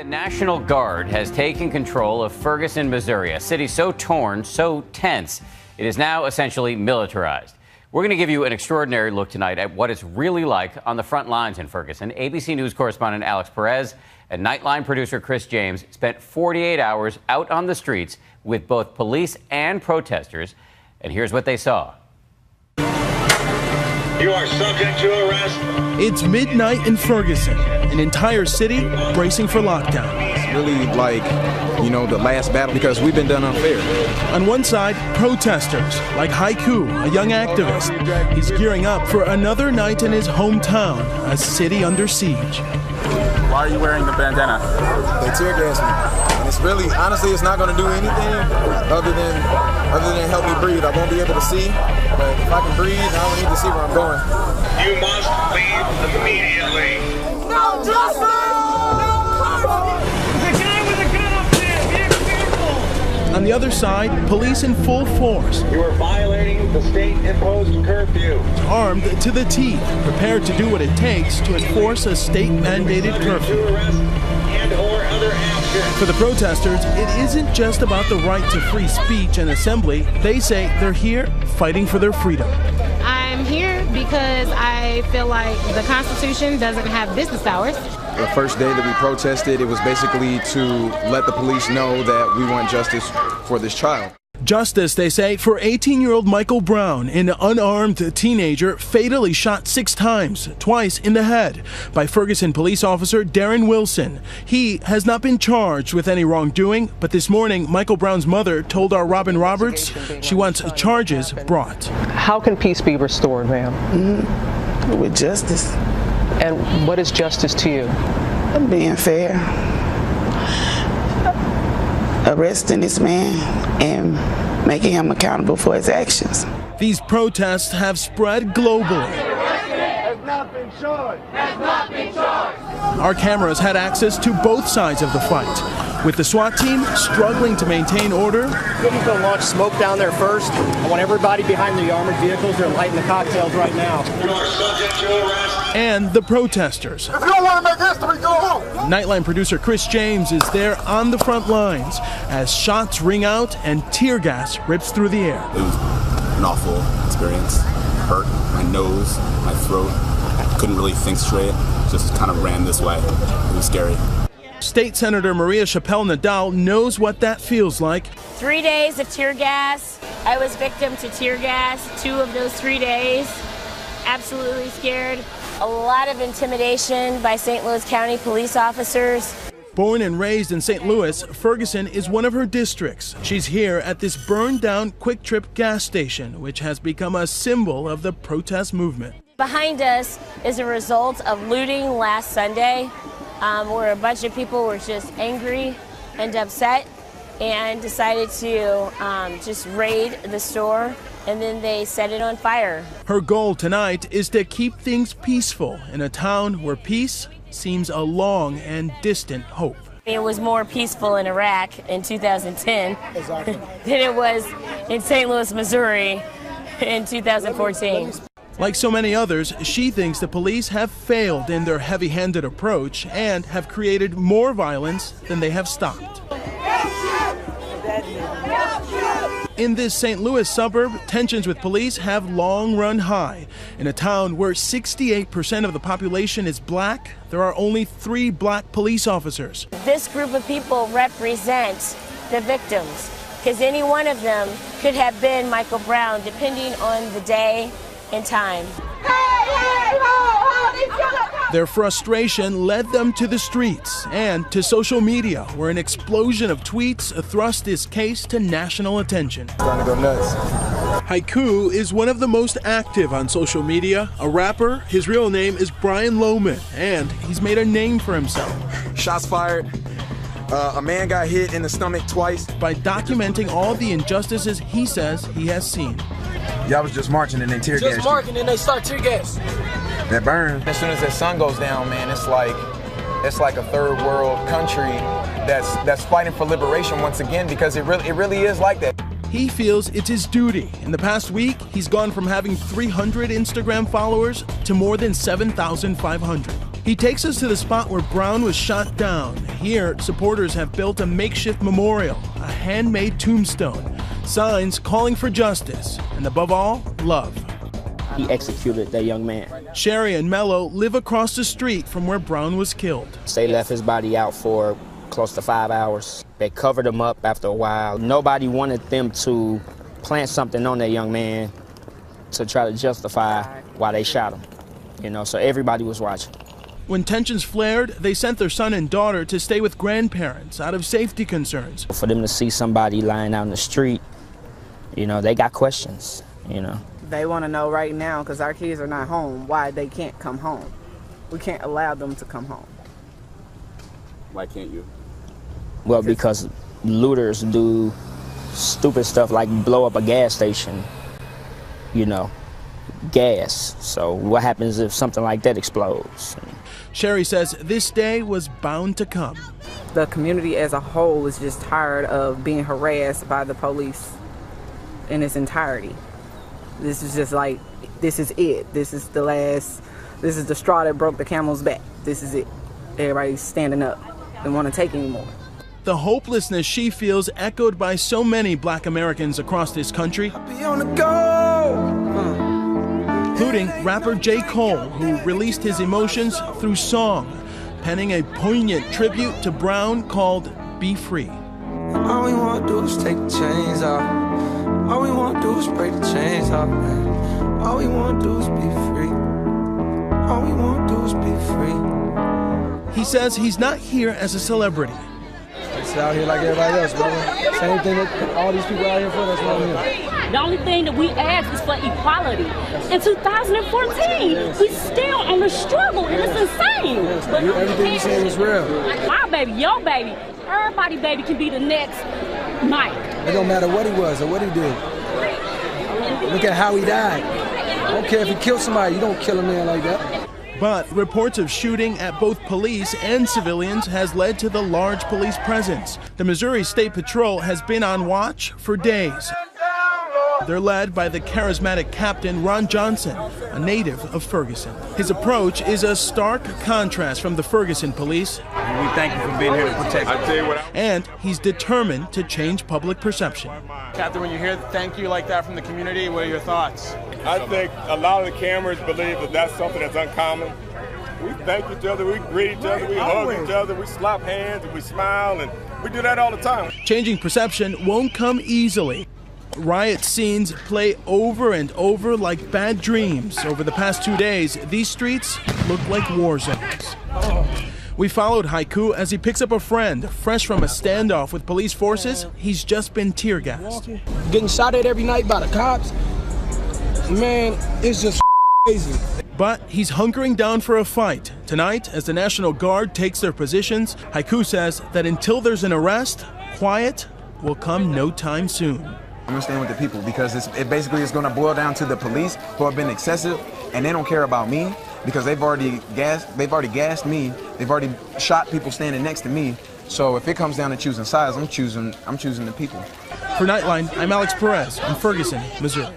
The National Guard has taken control of Ferguson, Missouri, a city so torn, so tense, it is now essentially militarized. We're going to give you an extraordinary look tonight at what it's really like on the front lines in Ferguson. ABC News correspondent Alex Perez and Nightline producer Chris James spent 48 hours out on the streets with both police and protesters. And here's what they saw. You are subject to arrest. It's midnight in Ferguson, an entire city bracing for lockdown. It's really like, the last battle because we've been done unfair. On one side, protesters like Haiku, a young activist. He's gearing up for another night in his hometown, a city under siege. Why are you wearing the bandana? They tear gas me. And it's really, honestly, it's not going to do anything other than help me breathe. I won't be able to see, but if I can breathe, I don't need to see where I'm going. You must leave immediately. No justice! There's a guy with a gun up there. Be careful. On the other side, police in full force. You are violating the state-imposed curfew. Armed to the teeth, prepared to do what it takes to enforce a state-mandated curfew. To arrest and/or other action. For the protesters, it isn't just about the right to free speech and assembly. They say they're here fighting for their freedom. I'm here because I feel like the Constitution doesn't have business hours. The first day that we protested, it was basically to let the police know that we want justice for this child. Justice, they say, for 18-year-old Michael Brown, an unarmed teenager fatally shot 6 times, twice in the head, by Ferguson police officer Darren Wilson. He has not been charged with any wrongdoing, but this morning, Michael Brown's mother told our Robin Roberts she wants charges brought. How can peace be restored, ma'am? With justice. And what is justice to you? Being fair. Arresting this man and making him accountable for his actions. These protests have spread globally. Has not been charged. Has not been charged. Our cameras had access to both sides of the fight, with the SWAT team struggling to maintain order. Looking to launch smoke down there first. I want everybody behind the armored vehicles. They're lighting the cocktails right now. You are subject to arrest. And the protesters. If you don't want to make history, go home. Nightline producer Chris James is there on the front lines as shots ring out and tear gas rips through the air. It was an awful experience. Hurt my nose, my throat. I couldn't really think straight. Just kind of ran this way. It was scary. State Senator Maria Chappelle-Nadal knows what that feels like. 3 days of tear gas. I was victim to tear gas 2 of those 3 days. Absolutely scared. A lot of intimidation by St. Louis County police officers. Born and raised in St. Louis, Ferguson is one of her districts. She's here at this burned-down Quick Trip gas station, which has become a symbol of the protest movement. Behind us is a result of looting last Sunday, where a bunch of people were just angry and upset and decided to just raid the store, and then they set it on fire. Her goal tonight is to keep things peaceful in a town where peace seems a long and distant hope. It was more peaceful in Iraq in 2010 than it was in St. Louis, Missouri in 2014. Like so many others, she thinks the police have failed in their heavy-handed approach and have created more violence than they have stopped. In this St. Louis suburb, tensions with police have long run high. In a town where 68% of the population is black, there are only 3 black police officers. This group of people represent the victims, because any one of them could have been Michael Brown, depending on the day and time. Their frustration led them to the streets and to social media, where an explosion of tweets thrust this case to national attention. Starting to go nuts. Haiku is one of the most active on social media, a rapper. His real name is Brian Lohman, and he's made a name for himself. Shots fired. A man got hit in the stomach twice. By documenting all the injustices he says he has seen. Y'all was just marching and they tear gas. Just marching and they start tear gas. That burn. As soon as that sun goes down, man, it's like a third world country that's fighting for liberation once again, because it really is like that. He feels it's his duty. In the past week, he's gone from having 300 Instagram followers to more than 7,500. He takes us to the spot where Brown was shot down. Here, supporters have built a makeshift memorial, a handmade tombstone, signs calling for justice, and above all, love. He executed that young man. Sherry and Mello live across the street from where Brown was killed. They left his body out for close to 5 hours. They covered him up after a while. Nobody wanted them to plant something on that young man to try to justify why they shot him. So everybody was watching. When tensions flared, they sent their son and daughter to stay with grandparents out of safety concerns. For them to see somebody lying out in the street, they got questions, They want to know right now, because our kids are not home, why they can't come home. We can't allow them to come home. Why can't you? Well, because looters do stupid stuff like blow up a gas station, gas. So what happens if something like that explodes? Sherry says this day was bound to come. The community as a whole is just tired of being harassed by the police in its entirety. This is just like, this is it. This is the straw that broke the camel's back. This is it. Everybody's standing up and want to take anymore. The hopelessness she feels echoed by so many Black Americans across this country, including rapper J. Cole, who released his emotions through song, penning a poignant tribute to Brown called Be Free. All we want to do is take the chains off. All we want to do is break the chains off, man. All we want to do is be free. All we want to do is be free. He says he's not here as a celebrity. It's out here like everybody else, brother. Same thing that all these people out here for, that's what I'm here. The only thing that we ask is for equality. In 2014, we still on the struggle, and it's insane. But everything you say is real. My baby, your baby, everybody baby can be the next Mike. It don't matter what he was or what he did. Look at how he died. I don't care if he killed somebody, you don't kill a man like that. But reports of shooting at both police and civilians has led to the large police presence. The Missouri State Patrol has been on watch for days. They're led by the charismatic Captain Ron Johnson, a native of Ferguson. His approach is a stark contrast from the Ferguson police. We thank you for being here to protect us. And he's determined to change public perception. Captain, when you hear thank you like that from the community, what are your thoughts? I think a lot of the cameras believe that that's something that's uncommon. We thank each other, we greet each other, we hug each other, we slap hands, and we smile, and we do that all the time. Changing perception won't come easily. Riot scenes play over and over like bad dreams. Over the past 2 days, these streets look like war zones. We followed Haiku as he picks up a friend, fresh from a standoff with police forces. He's just been tear gassed. Getting shot at every night by the cops, man, it's just crazy. But he's hunkering down for a fight. Tonight, as the National Guard takes their positions, Haiku says that until there's an arrest, quiet will come no time soon. I'm gonna stand with the people because it basically is gonna boil down to the police who have been excessive and they don't care about me because they've already gassed me. They've already shot people standing next to me. So if it comes down to choosing sides, I'm choosing the people. For Nightline, I'm Alex Perez in Ferguson, Missouri.